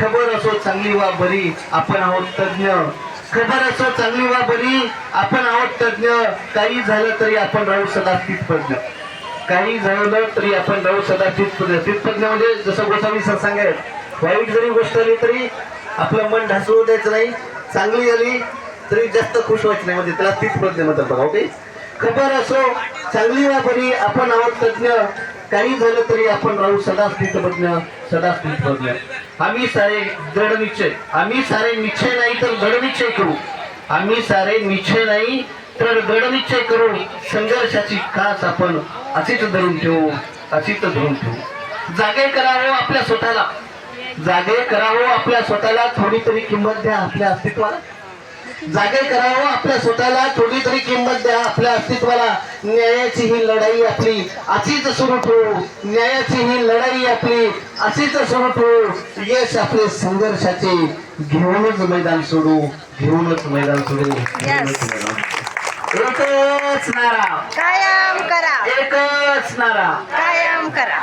खबर असो चांगली वा बरी आपण आहोत तज्ञ, खबर असो चांगली वा बरी आपण आहोत तज्ञ, काही झालं तरी आपण राहू सदा स्थितप्रज्ञ, काही झालं तरी आपण राहू सदा स्थितप्रज्ञ. स्थितप्रज्ञ म्हणजे जसं गोसावी सर सांगायत, वाईट जरी गोष्ट आली तरी आपलं मन ढासळू द्यायचं नाही, चांगली आली तरी जास्त खुश व्हायचं नाही, म्हणजे त्याला स्थितप्रज्ञ म्हणतात बघा. ओके, खबर असो चांगली वा बरी आपण आहोत तज्ञ, काही झालं तरी आपण राहू सदा स्थितप्रज्ञ, सदा स्थितप्रज्ञ. आम्ही सारे दृढ निश्चय, आम्ही सारे निश्चय नाही तर दृढ निश्चय करू, आम्ही सारे निश्चय नाही तर दृढ निश्चय करू, संघर्षाची कास आपण अशीच धरून ठेवू, अशीच धरून ठेवू. जागे करावं आपल्या स्वतःला, जागे करावं आपल्या स्वतःला, थोडी तरी किंमत द्या आपल्या अस्तित्वाला, जागे करावं आपल्या स्वतःला, थोडी तरी किंमत द्या आपल्या अस्तित्वाला. न्यायाची ही लढाई आपली अशीच सुरू ठेवू, न्यायाची ही लढाई आपली अशीच सुरू ठेवू, यश आपले संघर्षाचे घेऊनच मैदान सोडू, घेऊनच मैदान सोडू, घेऊनच मैदान. एकच नारा कायम करा, एकच नारा कायम करा.